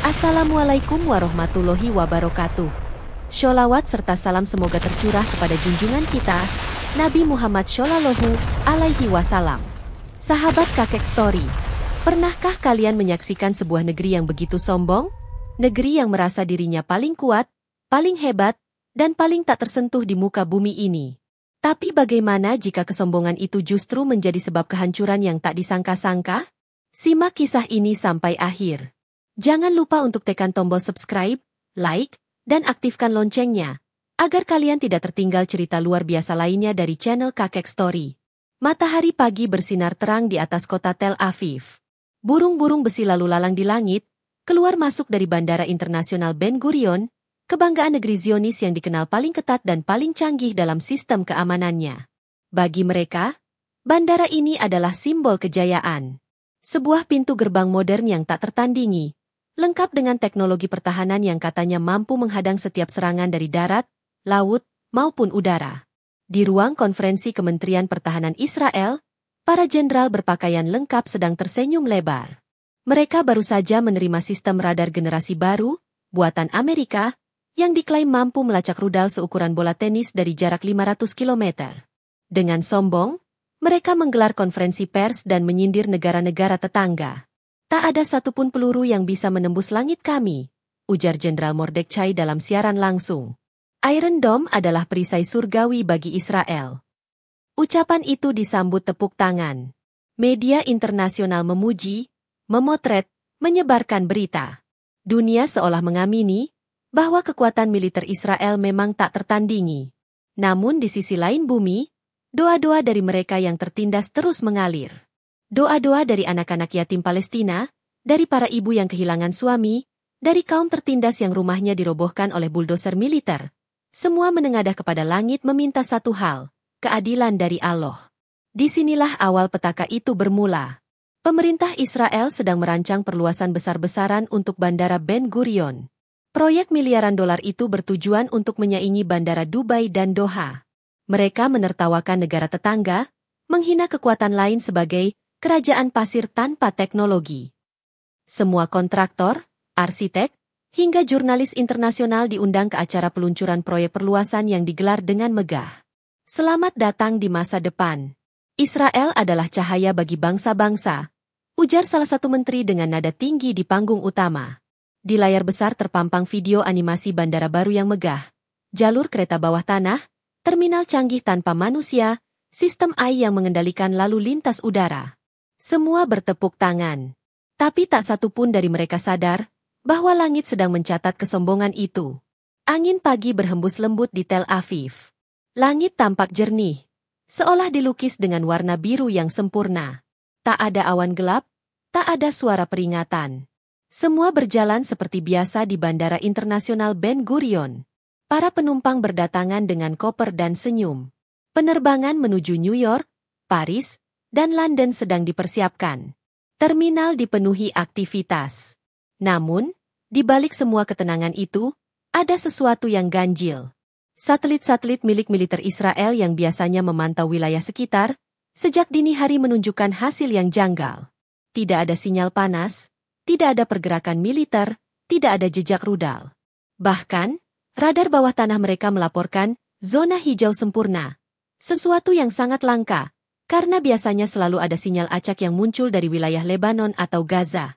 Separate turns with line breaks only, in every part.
Assalamualaikum warahmatullahi wabarakatuh. Sholawat serta salam semoga tercurah kepada junjungan kita, Nabi Muhammad Shallallahu Alaihi Wasallam. Sahabat Kakek Story, pernahkah kalian menyaksikan sebuah negeri yang begitu sombong? Negeri yang merasa dirinya paling kuat, paling hebat, dan paling tak tersentuh di muka bumi ini. Tapi bagaimana jika kesombongan itu justru menjadi sebab kehancuran yang tak disangka-sangka? Simak kisah ini sampai akhir. Jangan lupa untuk tekan tombol subscribe, like, dan aktifkan loncengnya, agar kalian tidak tertinggal cerita luar biasa lainnya dari channel Kakek Story. Matahari pagi bersinar terang di atas kota Tel Aviv. Burung-burung besi lalu lalang di langit, keluar masuk dari Bandara Internasional Ben Gurion, kebanggaan negeri Zionis yang dikenal paling ketat dan paling canggih dalam sistem keamanannya. Bagi mereka, bandara ini adalah simbol kejayaan. Sebuah pintu gerbang modern yang tak tertandingi, lengkap dengan teknologi pertahanan yang katanya mampu menghadang setiap serangan dari darat, laut, maupun udara. Di ruang konferensi Kementerian Pertahanan Israel, para jenderal berpakaian lengkap sedang tersenyum lebar. Mereka baru saja menerima sistem radar generasi baru, buatan Amerika, yang diklaim mampu melacak rudal seukuran bola tenis dari jarak 500 km. Dengan sombong, mereka menggelar konferensi pers dan menyindir negara-negara tetangga. Tak ada satupun peluru yang bisa menembus langit kami, ujar Jenderal Mordechai dalam siaran langsung. Iron Dome adalah perisai surgawi bagi Israel. Ucapan itu disambut tepuk tangan. Media internasional memuji, memotret, menyebarkan berita. Dunia seolah mengamini bahwa kekuatan militer Israel memang tak tertandingi. Namun di sisi lain bumi, doa-doa dari mereka yang tertindas terus mengalir. Doa-doa dari anak-anak yatim Palestina, dari para ibu yang kehilangan suami, dari kaum tertindas yang rumahnya dirobohkan oleh buldoser militer. Semua menengadah kepada langit meminta satu hal, keadilan dari Allah. Disinilah awal petaka itu bermula. Pemerintah Israel sedang merancang perluasan besar-besaran untuk Bandara Ben Gurion. Proyek miliaran dolar itu bertujuan untuk menyaingi Bandara Dubai dan Doha. Mereka menertawakan negara tetangga, menghina kekuatan lain sebagai kerajaan pasir tanpa teknologi. Semua kontraktor, arsitek, hingga jurnalis internasional diundang ke acara peluncuran proyek perluasan yang digelar dengan megah. Selamat datang di masa depan. Israel adalah cahaya bagi bangsa-bangsa, ujar salah satu menteri dengan nada tinggi di panggung utama. Di layar besar terpampang video animasi bandara baru yang megah, jalur kereta bawah tanah, terminal canggih tanpa manusia, sistem AI yang mengendalikan lalu lintas udara. Semua bertepuk tangan. Tapi tak satu pun dari mereka sadar bahwa langit sedang mencatat kesombongan itu. Angin pagi berhembus lembut di Tel Aviv. Langit tampak jernih, seolah dilukis dengan warna biru yang sempurna. Tak ada awan gelap, tak ada suara peringatan. Semua berjalan seperti biasa di Bandara Internasional Ben Gurion. Para penumpang berdatangan dengan koper dan senyum. Penerbangan menuju New York, Paris, dan London sedang dipersiapkan. Terminal dipenuhi aktivitas. Namun, di balik semua ketenangan itu, ada sesuatu yang ganjil. Satelit-satelit milik militer Israel yang biasanya memantau wilayah sekitar, sejak dini hari menunjukkan hasil yang janggal. Tidak ada sinyal panas, tidak ada pergerakan militer, tidak ada jejak rudal. Bahkan, radar bawah tanah mereka melaporkan zona hijau sempurna. Sesuatu yang sangat langka, karena biasanya selalu ada sinyal acak yang muncul dari wilayah Lebanon atau Gaza.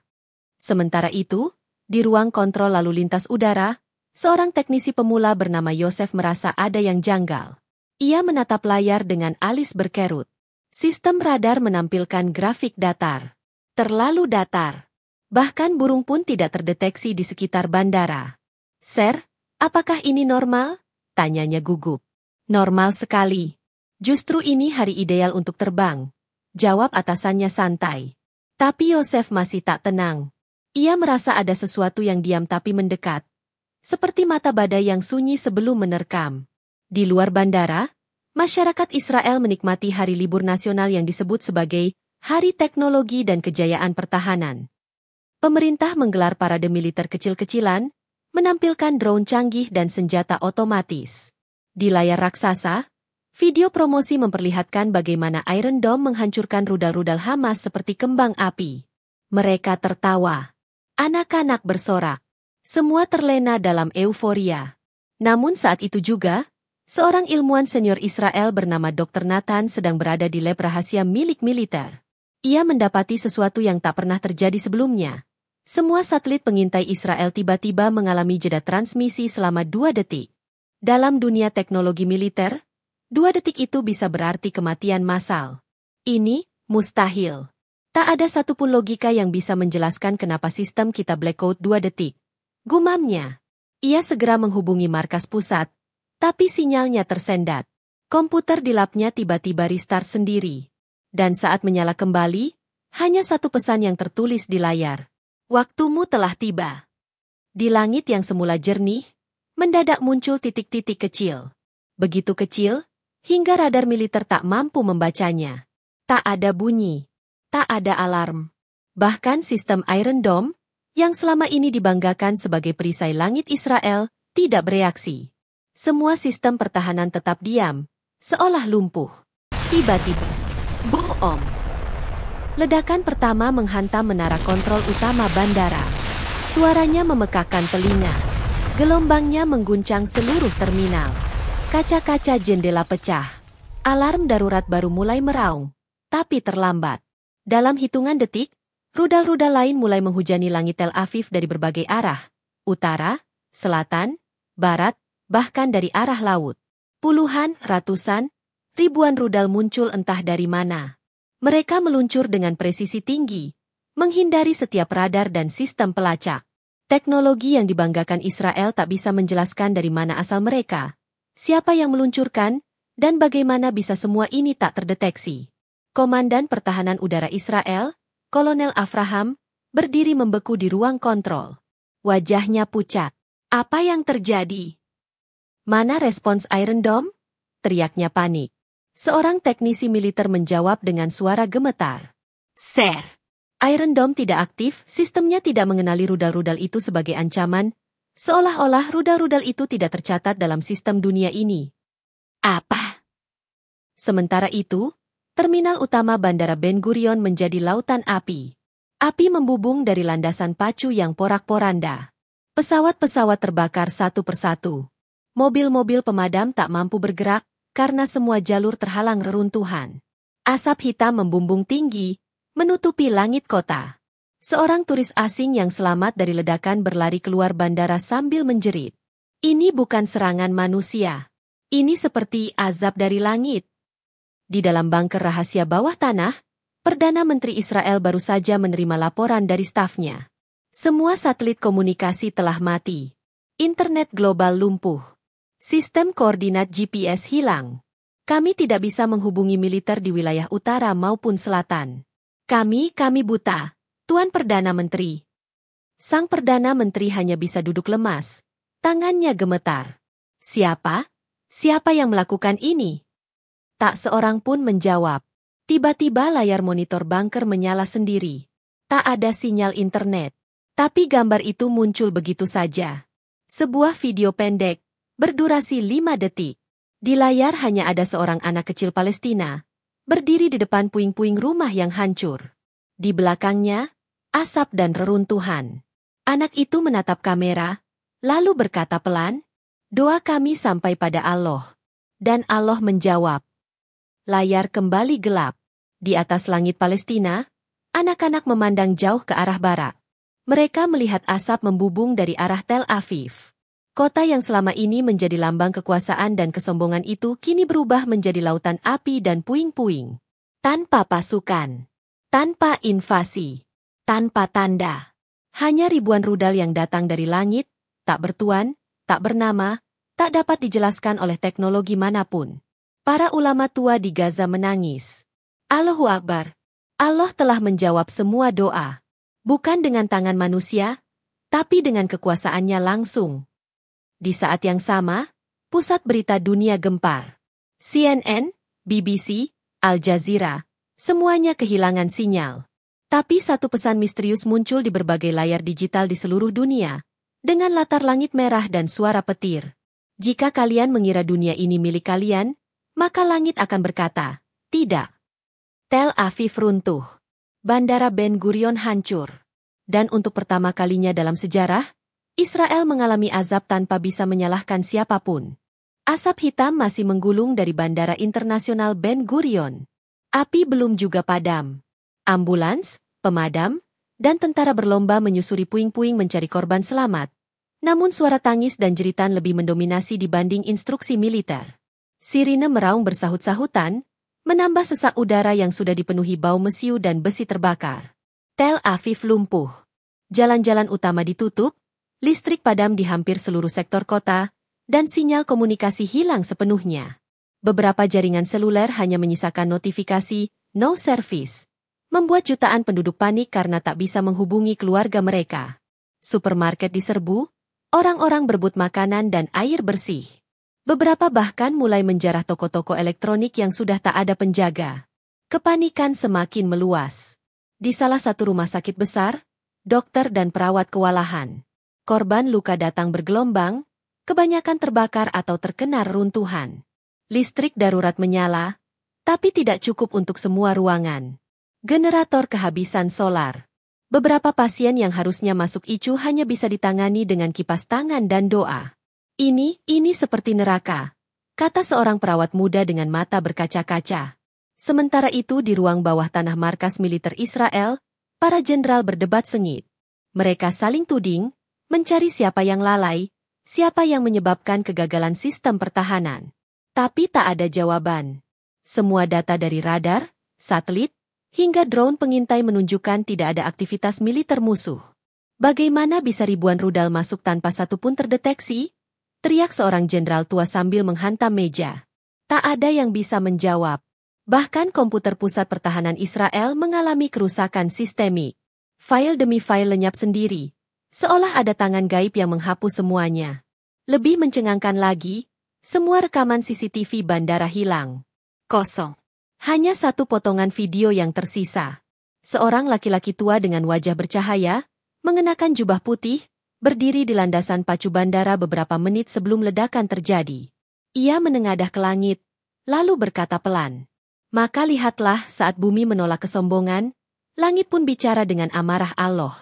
Sementara itu, di ruang kontrol lalu lintas udara, seorang teknisi pemula bernama Yosef merasa ada yang janggal. Ia menatap layar dengan alis berkerut. Sistem radar menampilkan grafik datar. Terlalu datar. Bahkan burung pun tidak terdeteksi di sekitar bandara. "Sir, apakah ini normal?" tanyanya gugup. "Normal sekali. Justru ini hari ideal untuk terbang," jawab atasannya santai. Tapi Yosef masih tak tenang. Ia merasa ada sesuatu yang diam tapi mendekat. Seperti mata badai yang sunyi sebelum menerkam. Di luar bandara, masyarakat Israel menikmati hari libur nasional yang disebut sebagai Hari Teknologi dan Kejayaan Pertahanan. Pemerintah menggelar parade militer kecil-kecilan, menampilkan drone canggih dan senjata otomatis. Di layar raksasa, video promosi memperlihatkan bagaimana Iron Dome menghancurkan rudal-rudal Hamas seperti kembang api. Mereka tertawa. Anak-anak bersorak. Semua terlena dalam euforia. Namun saat itu juga, seorang ilmuwan senior Israel bernama Dr. Nathan sedang berada di lab rahasia milik militer. Ia mendapati sesuatu yang tak pernah terjadi sebelumnya. Semua satelit pengintai Israel tiba-tiba mengalami jeda transmisi selama 2 detik. Dalam dunia teknologi militer, 2 detik itu bisa berarti kematian massal. Ini mustahil. Tak ada satupun logika yang bisa menjelaskan kenapa sistem kita blackout 2 detik. Gumamnya. Ia segera menghubungi markas pusat, tapi sinyalnya tersendat. Komputer di labnya tiba-tiba restart sendiri. Dan saat menyala kembali, hanya satu pesan yang tertulis di layar. Waktumu telah tiba. Di langit yang semula jernih, mendadak muncul titik-titik kecil. Begitu kecil, hingga radar militer tak mampu membacanya. Tak ada bunyi. Tak ada alarm. Bahkan sistem Iron Dome, yang selama ini dibanggakan sebagai perisai langit Israel, tidak bereaksi. Semua sistem pertahanan tetap diam, seolah lumpuh. Tiba-tiba, boom! Ledakan pertama menghantam menara kontrol utama bandara. Suaranya memekakkan telinga. Gelombangnya mengguncang seluruh terminal. Kaca-kaca jendela pecah. Alarm darurat baru mulai meraung, tapi terlambat. Dalam hitungan detik, rudal-rudal lain mulai menghujani langit Tel Aviv dari berbagai arah, utara, selatan, barat, bahkan dari arah laut. Puluhan, ratusan, ribuan rudal muncul entah dari mana. Mereka meluncur dengan presisi tinggi, menghindari setiap radar dan sistem pelacak. Teknologi yang dibanggakan Israel tak bisa menjelaskan dari mana asal mereka, siapa yang meluncurkan, dan bagaimana bisa semua ini tak terdeteksi. Komandan Pertahanan Udara Israel, Kolonel Avraham, berdiri membeku di ruang kontrol. Wajahnya pucat. Apa yang terjadi? Mana respons Iron Dome? Teriaknya panik. Seorang teknisi militer menjawab dengan suara gemetar. Sir, Iron Dome tidak aktif, sistemnya tidak mengenali rudal-rudal itu sebagai ancaman, seolah-olah rudal-rudal itu tidak tercatat dalam sistem dunia ini. Apa? Sementara itu, terminal utama Bandara Ben Gurion menjadi lautan api. Api membubung dari landasan pacu yang porak-poranda. Pesawat-pesawat terbakar satu persatu. Mobil-mobil pemadam tak mampu bergerak karena semua jalur terhalang reruntuhan. Asap hitam membumbung tinggi, menutupi langit kota. Seorang turis asing yang selamat dari ledakan berlari keluar bandara sambil menjerit. Ini bukan serangan manusia. Ini seperti azab dari langit. Di dalam bunker rahasia bawah tanah, Perdana Menteri Israel baru saja menerima laporan dari stafnya. Semua satelit komunikasi telah mati. Internet global lumpuh. Sistem koordinat GPS hilang. Kami tidak bisa menghubungi militer di wilayah utara maupun selatan. Kami buta, Tuan Perdana Menteri. Sang Perdana Menteri hanya bisa duduk lemas. Tangannya gemetar. Siapa? Siapa yang melakukan ini? Tak seorang pun menjawab. Tiba-tiba layar monitor bunker menyala sendiri. Tak ada sinyal internet. Tapi gambar itu muncul begitu saja. Sebuah video pendek, berdurasi 5 detik. Di layar hanya ada seorang anak kecil Palestina, berdiri di depan puing-puing rumah yang hancur. Di belakangnya, asap dan reruntuhan. Anak itu menatap kamera, lalu berkata pelan, "Doa kami sampai pada Allah." Dan Allah menjawab. Layar kembali gelap. Di atas langit Palestina, anak-anak memandang jauh ke arah barat. Mereka melihat asap membubung dari arah Tel Aviv. Kota yang selama ini menjadi lambang kekuasaan dan kesombongan itu kini berubah menjadi lautan api dan puing-puing. Tanpa pasukan. Tanpa invasi. Tanpa tanda. Hanya ribuan rudal yang datang dari langit, tak bertuan, tak bernama, tak dapat dijelaskan oleh teknologi manapun. Para ulama tua di Gaza menangis. Allahu Akbar. Allah telah menjawab semua doa. Bukan dengan tangan manusia, tapi dengan kekuasaannya langsung. Di saat yang sama, pusat berita dunia gempar. CNN, BBC, Al Jazeera, semuanya kehilangan sinyal. Tapi satu pesan misterius muncul di berbagai layar digital di seluruh dunia, dengan latar langit merah dan suara petir. Jika kalian mengira dunia ini milik kalian, maka langit akan berkata, tidak. Tel Aviv runtuh. Bandara Ben Gurion hancur. Dan untuk pertama kalinya dalam sejarah, Israel mengalami azab tanpa bisa menyalahkan siapapun. Asap hitam masih menggulung dari Bandara Internasional Ben Gurion. Api belum juga padam. Ambulans, pemadam, dan tentara berlomba menyusuri puing-puing mencari korban selamat. Namun suara tangis dan jeritan lebih mendominasi dibanding instruksi militer. Sirine meraung bersahut-sahutan, menambah sesak udara yang sudah dipenuhi bau mesiu dan besi terbakar. Tel Aviv lumpuh. Jalan-jalan utama ditutup, listrik padam di hampir seluruh sektor kota, dan sinyal komunikasi hilang sepenuhnya. Beberapa jaringan seluler hanya menyisakan notifikasi "no service", membuat jutaan penduduk panik karena tak bisa menghubungi keluarga mereka. Supermarket diserbu, orang-orang berebut makanan dan air bersih. Beberapa bahkan mulai menjarah toko-toko elektronik yang sudah tak ada penjaga. Kepanikan semakin meluas. Di salah satu rumah sakit besar, dokter dan perawat kewalahan. Korban luka datang bergelombang, kebanyakan terbakar atau terkena reruntuhan. Listrik darurat menyala, tapi tidak cukup untuk semua ruangan. Generator kehabisan solar. Beberapa pasien yang harusnya masuk ICU hanya bisa ditangani dengan kipas tangan dan doa. Ini seperti neraka, kata seorang perawat muda dengan mata berkaca-kaca. Sementara itu di ruang bawah tanah markas militer Israel, para jenderal berdebat sengit. Mereka saling tuding, mencari siapa yang lalai, siapa yang menyebabkan kegagalan sistem pertahanan. Tapi tak ada jawaban. Semua data dari radar, satelit, hingga drone pengintai menunjukkan tidak ada aktivitas militer musuh. Bagaimana bisa ribuan rudal masuk tanpa satu pun terdeteksi? Teriak seorang jenderal tua sambil menghantam meja. Tak ada yang bisa menjawab. Bahkan komputer pusat pertahanan Israel mengalami kerusakan sistemik. File demi file lenyap sendiri, seolah ada tangan gaib yang menghapus semuanya. Lebih mencengangkan lagi, semua rekaman CCTV bandara hilang. Kosong. Hanya satu potongan video yang tersisa. Seorang laki-laki tua dengan wajah bercahaya, mengenakan jubah putih, berdiri di landasan pacu bandara beberapa menit sebelum ledakan terjadi. Ia menengadah ke langit, lalu berkata pelan, "Maka lihatlah saat bumi menolak kesombongan, langit pun bicara dengan amarah Allah."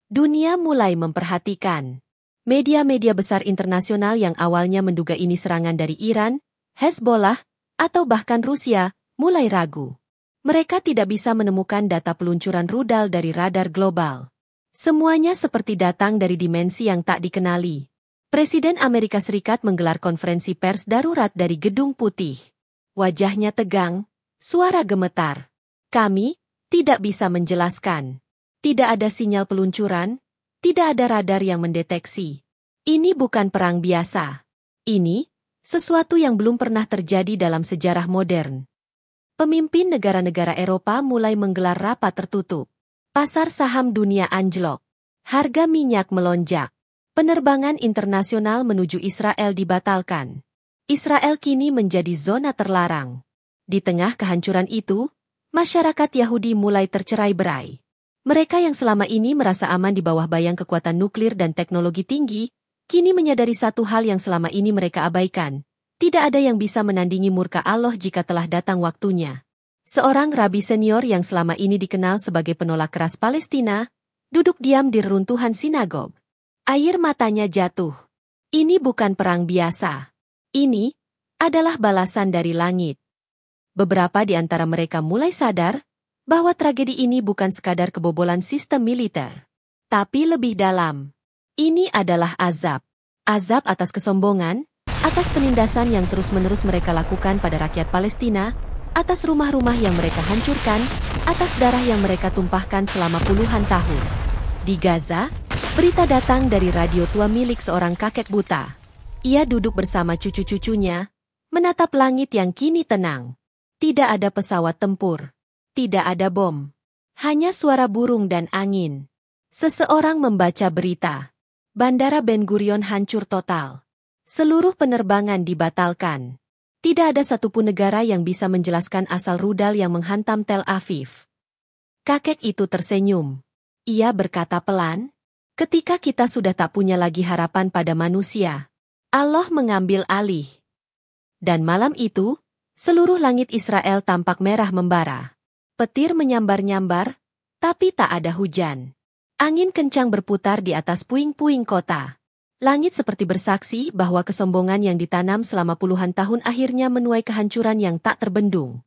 Dunia mulai memperhatikan. Media-media besar internasional yang awalnya menduga ini serangan dari Iran, Hezbollah, atau bahkan Rusia, mulai ragu. Mereka tidak bisa menemukan data peluncuran rudal dari radar global. Semuanya seperti datang dari dimensi yang tak dikenali. Presiden Amerika Serikat menggelar konferensi pers darurat dari Gedung Putih. Wajahnya tegang, suara gemetar. "Kami tidak bisa menjelaskan. Tidak ada sinyal peluncuran, tidak ada radar yang mendeteksi. Ini bukan perang biasa. Ini sesuatu yang belum pernah terjadi dalam sejarah modern." Pemimpin negara-negara Eropa mulai menggelar rapat tertutup. Pasar saham dunia anjlok. Harga minyak melonjak. Penerbangan internasional menuju Israel dibatalkan. Israel kini menjadi zona terlarang. Di tengah kehancuran itu, masyarakat Yahudi mulai tercerai-berai. Mereka yang selama ini merasa aman di bawah bayang kekuatan nuklir dan teknologi tinggi, kini menyadari satu hal yang selama ini mereka abaikan. Tidak ada yang bisa menandingi murka Allah jika telah datang waktunya. Seorang rabi senior yang selama ini dikenal sebagai penolak keras Palestina, duduk diam di reruntuhan sinagog. Air matanya jatuh. Ini bukan perang biasa. Ini adalah balasan dari langit. Beberapa di antara mereka mulai sadar bahwa tragedi ini bukan sekadar kebobolan sistem militer, tapi lebih dalam. Ini adalah azab. Azab atas kesombongan, atas penindasan yang terus-menerus mereka lakukan pada rakyat Palestina, atas rumah-rumah yang mereka hancurkan, atas darah yang mereka tumpahkan selama puluhan tahun. Di Gaza, berita datang dari radio tua milik seorang kakek buta. Ia duduk bersama cucu-cucunya, menatap langit yang kini tenang. Tidak ada pesawat tempur. Tidak ada bom. Hanya suara burung dan angin. Seseorang membaca berita. Bandara Ben Gurion hancur total. Seluruh penerbangan dibatalkan. Tidak ada satupun negara yang bisa menjelaskan asal rudal yang menghantam Tel Aviv. Kakek itu tersenyum. Ia berkata pelan, "Ketika kita sudah tak punya lagi harapan pada manusia, Allah mengambil alih." Dan malam itu, seluruh langit Israel tampak merah membara. Petir menyambar-nyambar, tapi tak ada hujan. Angin kencang berputar di atas puing-puing kota. Langit seperti bersaksi bahwa kesombongan yang ditanam selama puluhan tahun akhirnya menuai kehancuran yang tak terbendung.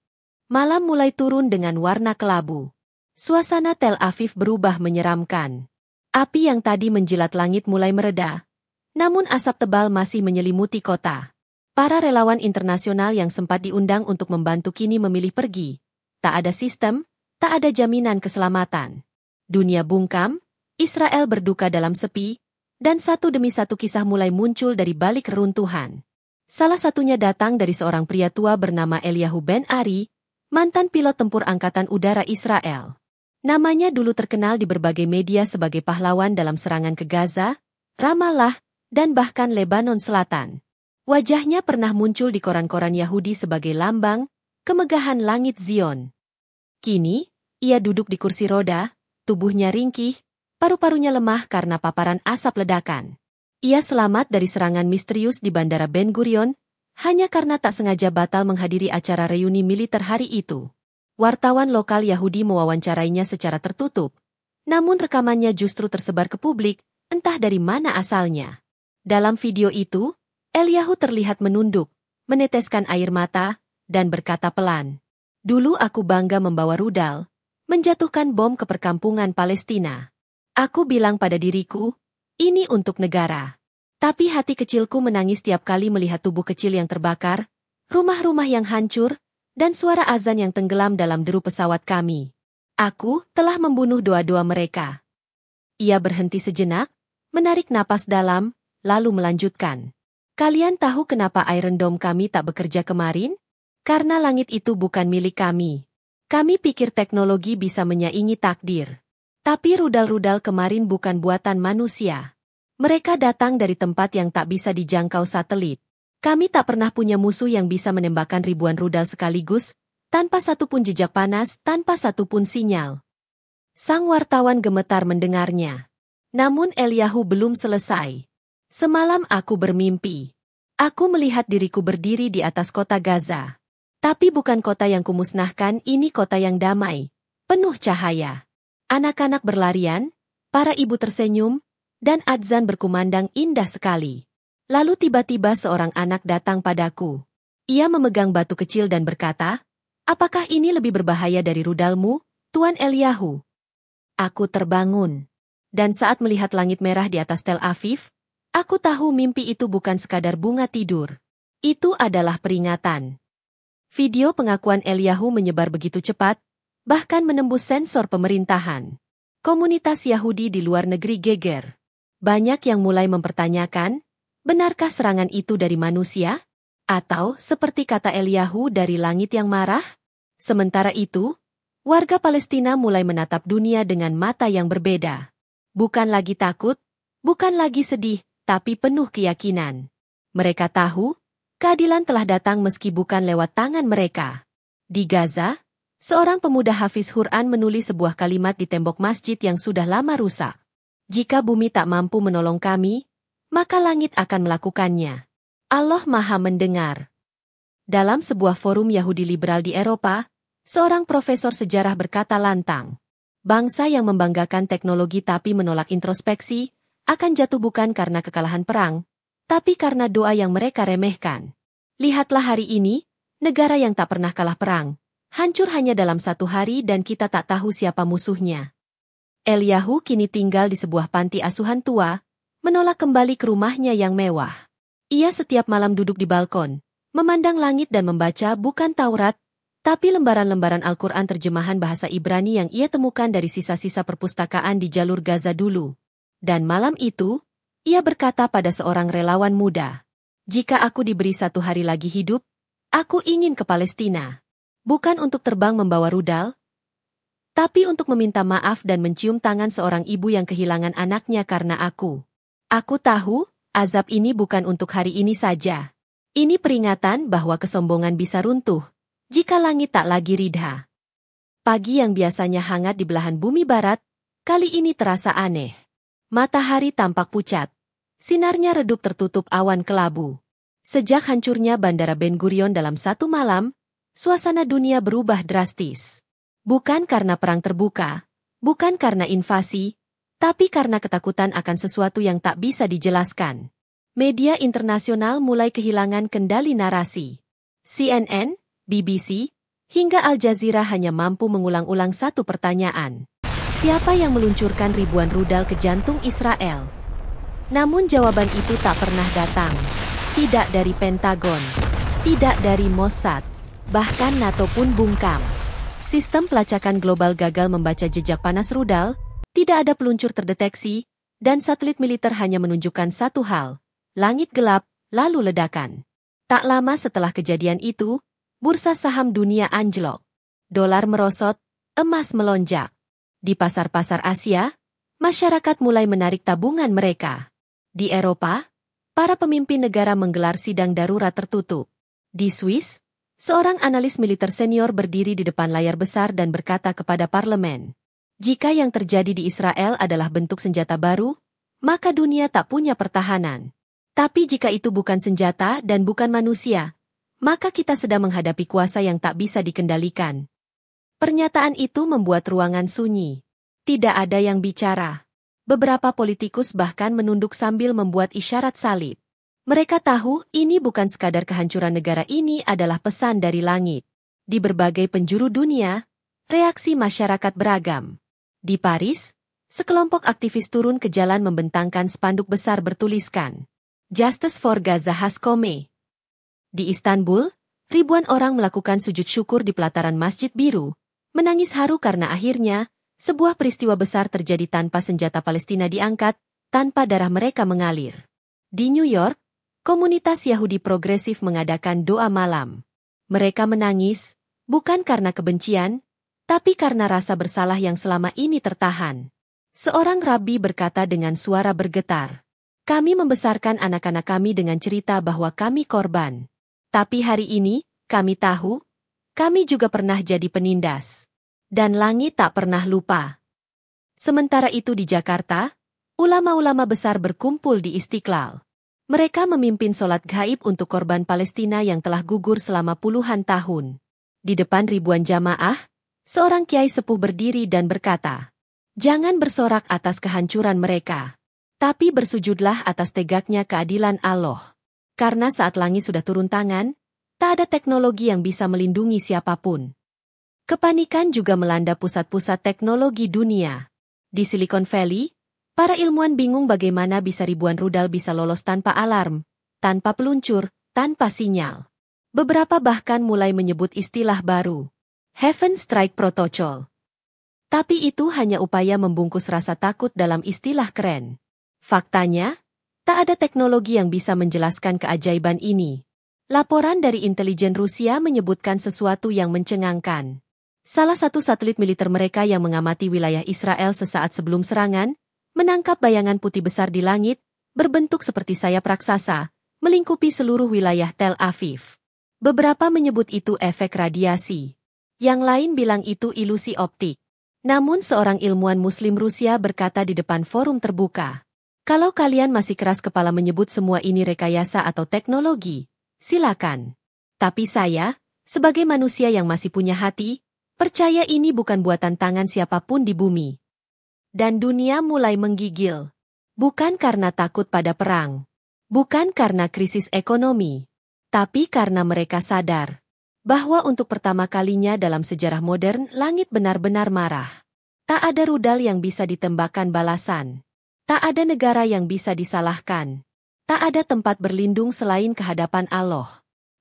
Malam mulai turun dengan warna kelabu. Suasana Tel Aviv berubah menyeramkan. Api yang tadi menjilat langit mulai mereda, namun asap tebal masih menyelimuti kota. Para relawan internasional yang sempat diundang untuk membantu kini memilih pergi. Tak ada sistem, tak ada jaminan keselamatan. Dunia bungkam, Israel berduka dalam sepi, dan satu demi satu kisah mulai muncul dari balik reruntuhan. Salah satunya datang dari seorang pria tua bernama Eliyahu Ben Ari, mantan pilot tempur Angkatan Udara Israel. Namanya dulu terkenal di berbagai media sebagai pahlawan dalam serangan ke Gaza, Ramallah, dan bahkan Lebanon Selatan. Wajahnya pernah muncul di koran-koran Yahudi sebagai lambang kemegahan langit Zion. Kini, ia duduk di kursi roda, tubuhnya ringkih, paru-parunya lemah karena paparan asap ledakan. Ia selamat dari serangan misterius di Bandara Ben Gurion, hanya karena tak sengaja batal menghadiri acara reuni militer hari itu. Wartawan lokal Yahudi mewawancarainya secara tertutup, namun rekamannya justru tersebar ke publik, entah dari mana asalnya. Dalam video itu, Eliyahu terlihat menunduk, meneteskan air mata, dan berkata pelan, "Dulu aku bangga membawa rudal, menjatuhkan bom ke perkampungan Palestina. Aku bilang pada diriku, ini untuk negara. Tapi hati kecilku menangis tiap kali melihat tubuh kecil yang terbakar, rumah-rumah yang hancur, dan suara azan yang tenggelam dalam deru pesawat kami. Aku telah membunuh doa-doa mereka." Ia berhenti sejenak, menarik napas dalam, lalu melanjutkan. "Kalian tahu kenapa Iron Dome kami tak bekerja kemarin? Karena langit itu bukan milik kami. Kami pikir teknologi bisa menyaingi takdir. Tapi rudal-rudal kemarin bukan buatan manusia. Mereka datang dari tempat yang tak bisa dijangkau satelit. Kami tak pernah punya musuh yang bisa menembakkan ribuan rudal sekaligus, tanpa satupun jejak panas, tanpa satupun sinyal." Sang wartawan gemetar mendengarnya. Namun Eliyahu belum selesai. "Semalam aku bermimpi. Aku melihat diriku berdiri di atas kota Gaza. Tapi bukan kota yang kumusnahkan, ini kota yang damai, penuh cahaya. Anak-anak berlarian, para ibu tersenyum, dan adzan berkumandang indah sekali. Lalu tiba-tiba seorang anak datang padaku. Ia memegang batu kecil dan berkata, 'Apakah ini lebih berbahaya dari rudalmu, Tuan Eliyahu?' Aku terbangun. Dan saat melihat langit merah di atas Tel Aviv, aku tahu mimpi itu bukan sekadar bunga tidur. Itu adalah peringatan." Video pengakuan Eliyahu menyebar begitu cepat, bahkan menembus sensor pemerintahan. Komunitas Yahudi di luar negeri geger. Banyak yang mulai mempertanyakan, benarkah serangan itu dari manusia? Atau, seperti kata Eliyahu, dari langit yang marah? Sementara itu, warga Palestina mulai menatap dunia dengan mata yang berbeda. Bukan lagi takut, bukan lagi sedih, tapi penuh keyakinan. Mereka tahu, keadilan telah datang meski bukan lewat tangan mereka. Di Gaza, seorang pemuda hafiz Quran menulis sebuah kalimat di tembok masjid yang sudah lama rusak. "Jika bumi tak mampu menolong kami, maka langit akan melakukannya. Allah Maha mendengar." Dalam sebuah forum Yahudi liberal di Eropa, seorang profesor sejarah berkata lantang, "Bangsa yang membanggakan teknologi tapi menolak introspeksi, akan jatuh bukan karena kekalahan perang, tapi karena doa yang mereka remehkan. Lihatlah hari ini, negara yang tak pernah kalah perang, hancur hanya dalam satu hari dan kita tak tahu siapa musuhnya." Eliyahu kini tinggal di sebuah panti asuhan tua, menolak kembali ke rumahnya yang mewah. Ia setiap malam duduk di balkon, memandang langit dan membaca bukan Taurat, tapi lembaran-lembaran Al-Quran terjemahan bahasa Ibrani yang ia temukan dari sisa-sisa perpustakaan di jalur Gaza dulu. Dan malam itu, ia berkata pada seorang relawan muda, "Jika aku diberi satu hari lagi hidup, aku ingin ke Palestina. Bukan untuk terbang membawa rudal, tapi untuk meminta maaf dan mencium tangan seorang ibu yang kehilangan anaknya karena aku. Aku tahu, azab ini bukan untuk hari ini saja. Ini peringatan bahwa kesombongan bisa runtuh, jika langit tak lagi ridha." Pagi yang biasanya hangat di belahan bumi barat, kali ini terasa aneh. Matahari tampak pucat. Sinarnya redup tertutup awan kelabu. Sejak hancurnya Bandara Ben Gurion dalam satu malam, suasana dunia berubah drastis. Bukan karena perang terbuka, bukan karena invasi, Tapi karena ketakutan akan sesuatu yang tak bisa dijelaskan, media internasional mulai kehilangan kendali narasi. CNN, BBC, hingga Al Jazeera hanya mampu mengulang-ulang satu pertanyaan. Siapa yang meluncurkan ribuan rudal ke jantung Israel? Namun jawaban itu tak pernah datang. Tidak dari Pentagon, tidak dari Mossad, bahkan NATO pun bungkam. Sistem pelacakan global gagal membaca jejak panas rudal, tidak ada peluncur terdeteksi, dan satelit militer hanya menunjukkan satu hal, langit gelap, lalu ledakan. Tak lama setelah kejadian itu, bursa saham dunia anjlok. Dolar merosot, emas melonjak. Di pasar-pasar Asia, masyarakat mulai menarik tabungan mereka. Di Eropa, para pemimpin negara menggelar sidang darurat tertutup. Di Swiss, seorang analis militer senior berdiri di depan layar besar dan berkata kepada parlemen, jika yang terjadi di Israel adalah bentuk senjata baru, maka dunia tak punya pertahanan. Tapi jika itu bukan senjata dan bukan manusia, maka kita sedang menghadapi kuasa yang tak bisa dikendalikan. Pernyataan itu membuat ruangan sunyi. Tidak ada yang bicara. Beberapa politikus bahkan menunduk sambil membuat isyarat salib. Mereka tahu ini bukan sekadar kehancuran negara, ini adalah pesan dari langit. Di berbagai penjuru dunia, reaksi masyarakat beragam. Di Paris, sekelompok aktivis turun ke jalan membentangkan spanduk besar bertuliskan, Justice for Gaza has come. Di Istanbul, ribuan orang melakukan sujud syukur di pelataran Masjid Biru, menangis haru karena akhirnya, sebuah peristiwa besar terjadi tanpa senjata Palestina diangkat, tanpa darah mereka mengalir. Di New York, komunitas Yahudi progresif mengadakan doa malam. Mereka menangis, bukan karena kebencian, tapi karena rasa bersalah yang selama ini tertahan. Seorang rabi berkata dengan suara bergetar, kami membesarkan anak-anak kami dengan cerita bahwa kami korban. Tapi hari ini, kami tahu, kami juga pernah jadi penindas. Dan langit tak pernah lupa. Sementara itu di Jakarta, ulama-ulama besar berkumpul di Istiqlal. Mereka memimpin sholat gaib untuk korban Palestina yang telah gugur selama puluhan tahun. Di depan ribuan jamaah, seorang kiai sepuh berdiri dan berkata, jangan bersorak atas kehancuran mereka, tapi bersujudlah atas tegaknya keadilan Allah. Karena saat langit sudah turun tangan, tak ada teknologi yang bisa melindungi siapapun. Kepanikan juga melanda pusat-pusat teknologi dunia. Di Silicon Valley, para ilmuwan bingung bagaimana bisa ribuan rudal bisa lolos tanpa alarm, tanpa peluncur, tanpa sinyal. Beberapa bahkan mulai menyebut istilah baru, Heaven Strike Protocol. Tapi itu hanya upaya membungkus rasa takut dalam istilah keren. Faktanya, tak ada teknologi yang bisa menjelaskan keajaiban ini. Laporan dari intelijen Rusia menyebutkan sesuatu yang mencengangkan. Salah satu satelit militer mereka yang mengamati wilayah Israel sesaat sebelum serangan, menangkap bayangan putih besar di langit, berbentuk seperti sayap raksasa, melingkupi seluruh wilayah Tel Aviv. Beberapa menyebut itu efek radiasi. Yang lain bilang itu ilusi optik. Namun seorang ilmuwan Muslim Rusia berkata di depan forum terbuka, kalau kalian masih keras kepala menyebut semua ini rekayasa atau teknologi, silakan. Tapi saya, sebagai manusia yang masih punya hati, percaya ini bukan buatan tangan siapapun di bumi. Dan dunia mulai menggigil. Bukan karena takut pada perang. Bukan karena krisis ekonomi. Tapi karena mereka sadar bahwa untuk pertama kalinya dalam sejarah modern, langit benar-benar marah. Tak ada rudal yang bisa ditembakkan balasan. Tak ada negara yang bisa disalahkan. Tak ada tempat berlindung selain kehadapan Allah.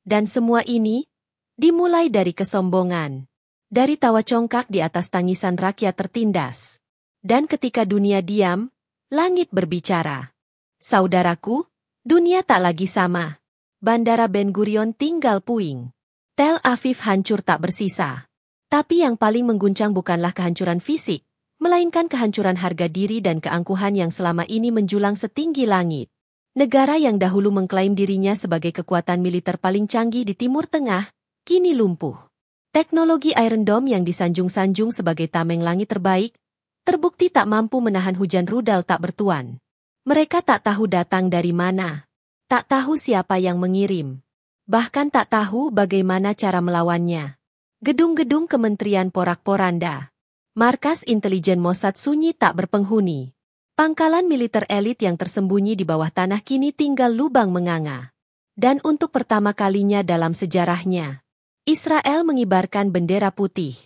Dan semua ini dimulai dari kesombongan. Dari tawa congkak di atas tangisan rakyat tertindas. Dan ketika dunia diam, langit berbicara. Saudaraku, dunia tak lagi sama. Bandara Ben Gurion tinggal puing. Tel Aviv hancur tak bersisa. Tapi yang paling mengguncang bukanlah kehancuran fisik, melainkan kehancuran harga diri dan keangkuhan yang selama ini menjulang setinggi langit. Negara yang dahulu mengklaim dirinya sebagai kekuatan militer paling canggih di Timur Tengah, kini lumpuh. Teknologi Iron Dome yang disanjung-sanjung sebagai tameng langit terbaik, terbukti tak mampu menahan hujan rudal tak bertuan. Mereka tak tahu datang dari mana. Tak tahu siapa yang mengirim. Bahkan tak tahu bagaimana cara melawannya. Gedung-gedung kementerian porak-poranda. Markas intelijen Mossad sunyi tak berpenghuni. Pangkalan militer elit yang tersembunyi di bawah tanah kini tinggal lubang menganga. Dan untuk pertama kalinya dalam sejarahnya, Israel mengibarkan bendera putih.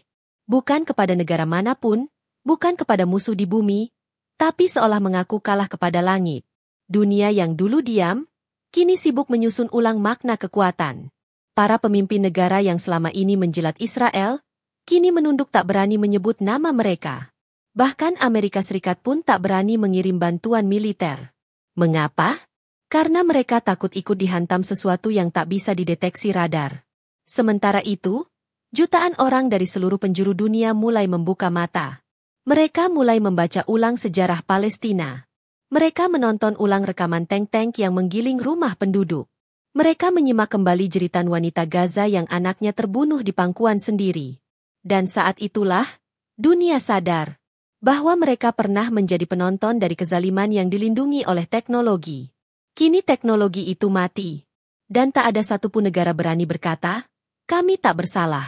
Bukan kepada negara manapun, bukan kepada musuh di bumi, tapi seolah mengaku kalah kepada langit. Dunia yang dulu diam, kini sibuk menyusun ulang makna kekuatan. Para pemimpin negara yang selama ini menjilat Israel, kini menunduk tak berani menyebut nama mereka. Bahkan Amerika Serikat pun tak berani mengirim bantuan militer. Mengapa? Karena mereka takut ikut dihantam sesuatu yang tak bisa dideteksi radar. Sementara itu, jutaan orang dari seluruh penjuru dunia mulai membuka mata. Mereka mulai membaca ulang sejarah Palestina. Mereka menonton ulang rekaman tank-tank yang menggiling rumah penduduk. Mereka menyimak kembali jeritan wanita Gaza yang anaknya terbunuh di pangkuan sendiri. Dan saat itulah, dunia sadar bahwa mereka pernah menjadi penonton dari kezaliman yang dilindungi oleh teknologi. Kini teknologi itu mati. Dan tak ada satupun negara berani berkata, kami tak bersalah.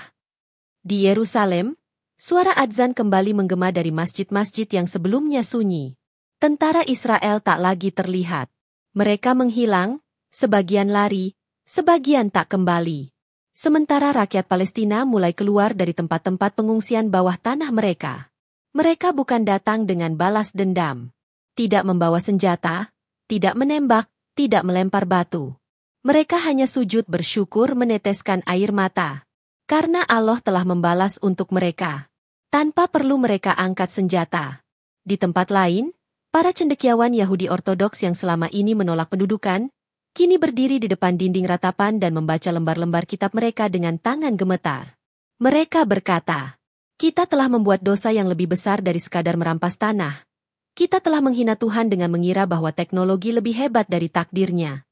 Di Yerusalem, suara adzan kembali menggema dari masjid-masjid yang sebelumnya sunyi. Tentara Israel tak lagi terlihat. Mereka menghilang, sebagian lari, sebagian tak kembali. Sementara rakyat Palestina mulai keluar dari tempat-tempat pengungsian bawah tanah mereka. Mereka bukan datang dengan balas dendam. Tidak membawa senjata, tidak menembak, tidak melempar batu. Mereka hanya sujud bersyukur meneteskan air mata. Karena Allah telah membalas untuk mereka. Tanpa perlu mereka angkat senjata. Di tempat lain, para cendekiawan Yahudi Ortodoks yang selama ini menolak pendudukan, kini berdiri di depan dinding ratapan dan membaca lembar-lembar kitab mereka dengan tangan gemetar. Mereka berkata, kita telah membuat dosa yang lebih besar dari sekadar merampas tanah. Kita telah menghina Tuhan dengan mengira bahwa teknologi lebih hebat dari takdirnya.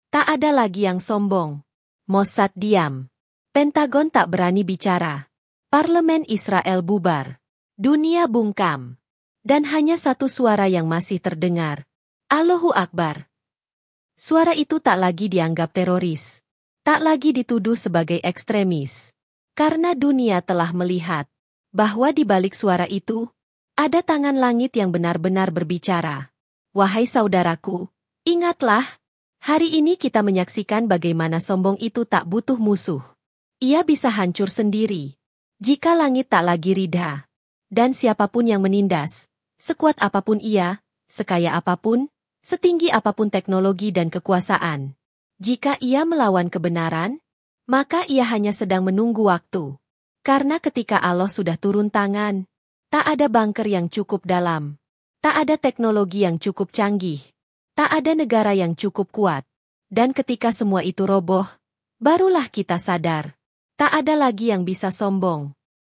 Tak ada lagi yang sombong. Mossad diam. Pentagon tak berani bicara. Parlemen Israel bubar. Dunia bungkam. Dan hanya satu suara yang masih terdengar. Allahu Akbar. Suara itu tak lagi dianggap teroris. Tak lagi dituduh sebagai ekstremis. Karena dunia telah melihat bahwa di balik suara itu, ada tangan langit yang benar-benar berbicara. Wahai saudaraku, ingatlah, hari ini kita menyaksikan bagaimana sombong itu tak butuh musuh. Ia bisa hancur sendiri. Jika langit tak lagi ridha, dan siapapun yang menindas, sekuat apapun ia, sekaya apapun, setinggi apapun teknologi dan kekuasaan, jika ia melawan kebenaran, maka ia hanya sedang menunggu waktu. Karena ketika Allah sudah turun tangan, tak ada bunker yang cukup dalam, tak ada teknologi yang cukup canggih, tak ada negara yang cukup kuat. Dan ketika semua itu roboh, barulah kita sadar, tak ada lagi yang bisa sombong.